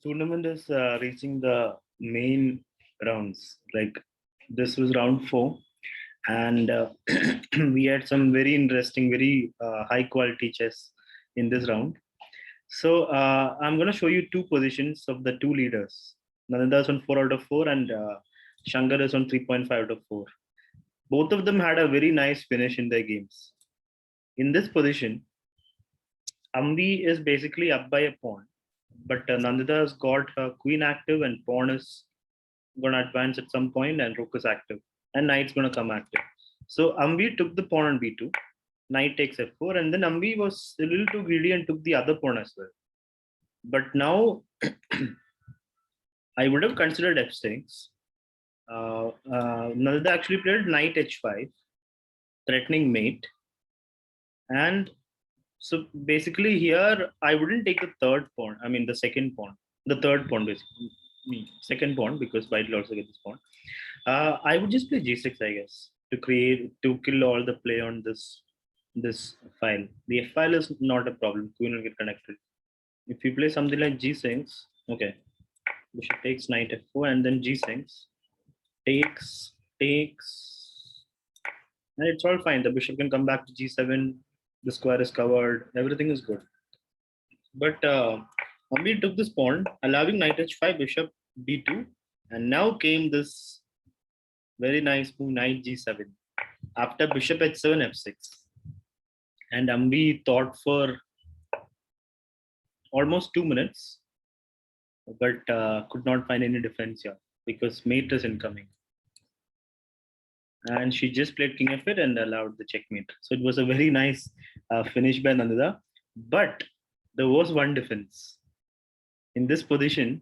tournament is reaching the main rounds. Like this was round four, and we had some very interesting, very high quality chess in this round. So I'm going to show you two positions of the two leaders. Nanda is on 4 out of 4, and Shankar is on 3.5 out of 4. Both of them had a very nice finish in their games. In this position, Ambi is basically up by a pawn, but Nandita has got her queen active and pawn is going to advance at some point, and rook is active, and knight's going to come active. So Ambi took the pawn on b2, knight takes f4, and then Ambi was a little too greedy and took the other pawn as well. But now I would have considered f6. Nalda actually played knight h5, threatening mate. And so basically here, I wouldn't take the third pawn. I mean, the second pawn. The third pawn, basically. Second pawn, because white will also get this pawn. I would just play g6, I guess, to kill all the play on this file. The f file is not a problem. Queen will get connected. If you play something like g6, okay, bishop takes knight f4, and then g6 takes, and it's all fine. The bishop can come back to g7. The square is covered. Everything is good. But Ambi took this pawn, allowing knight h5, bishop b2, and now came this very nice move, knight g7. After bishop h7, f6, and Ambi thought for almost 2 minutes, but could not find any defense here because mate is incoming. And she just played king f8 and allowed the checkmate. So it was a very nice finish by Nandita. But there was one difference. In this position,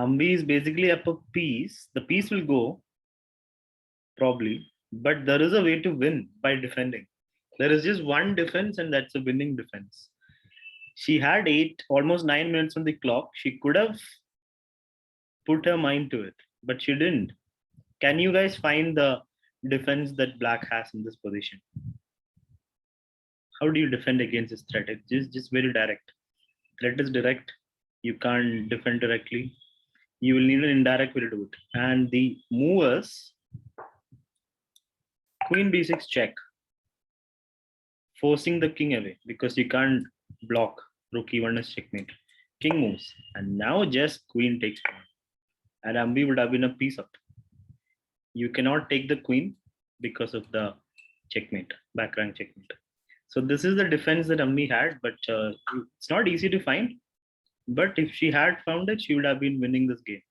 Ambi is basically up a piece. The piece will go, probably, but there is a way to win by defending. There is just one defense, and that's a winning defense. She had almost 9 minutes on the clock. She could have put her mind to it, but she didn't. Can you guys find the defense that black has in this position? How do you defend against this threat? It's just very direct. Threat is direct. You can't defend directly. You will need an indirect way to do it. And the movers, queen b6 check, forcing the king away because you can't block. Rook e1 is checkmate. King moves, and now just queen takes pawn, and Ambi would have been a piece up. You cannot take the queen because of the checkmate, back rank checkmate. So this is the defense that Ammi had, but it's not easy to find. But if she had found it, she would have been winning this game,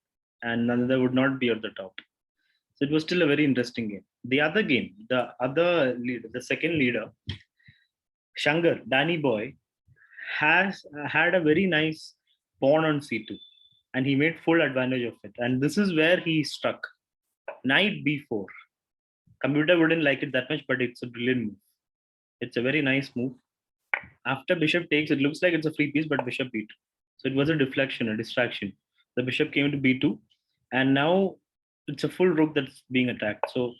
and Nandita would not be at the top. So it was still a very interesting game. The other game, the second leader, Shankar, Danny Boy, has had a very nice pawn on c2, and he made full advantage of it. And this is where he struck knight b4. Computer wouldn't like it that much, but it's a brilliant move. It's a very nice move. After bishop takes, it looks like it's a free piece, but bishop b2. So it was a deflection, a distraction. The bishop came to b2, and now it's a full rook that's being attacked. So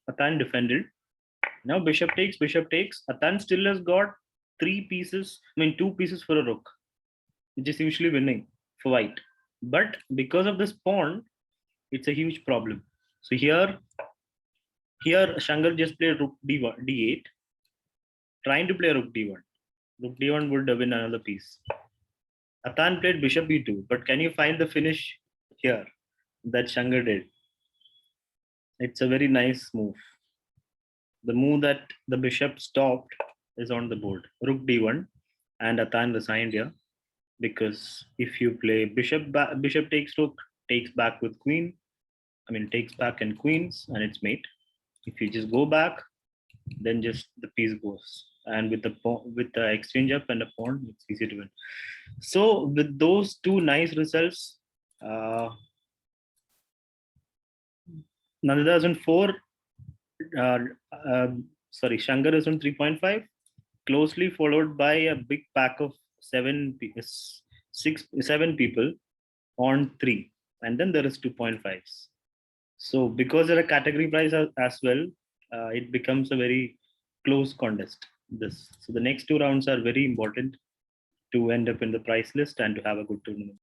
Atan defended. Now bishop takes, Atan still has got 2 pieces for a rook, which is usually winning for white. But because of this pawn, it's a huge problem. So here Shankar just played rook d8, trying to play rook d1. Rook d1 would win another piece. Atan played bishop b2, but can you find the finish here that Shankar did? It's a very nice move. The move that the bishop stopped is on the board. Rook d1, and Atan resigned here because if you play bishop takes rook, takes back with queen. Takes back and queens, and it's mate. If you just go back, then just the piece goes. And with the exchange up and a pawn, it's easy to win. So with those two nice results, Nandita is on 4. Shankar is on 3.5, closely followed by a big pack of 7 people on 3, and then there is 2.5s. So because there are category prize as well, it becomes a very close contest. So the next 2 rounds are very important to end up in the prize list and to have a good tournament.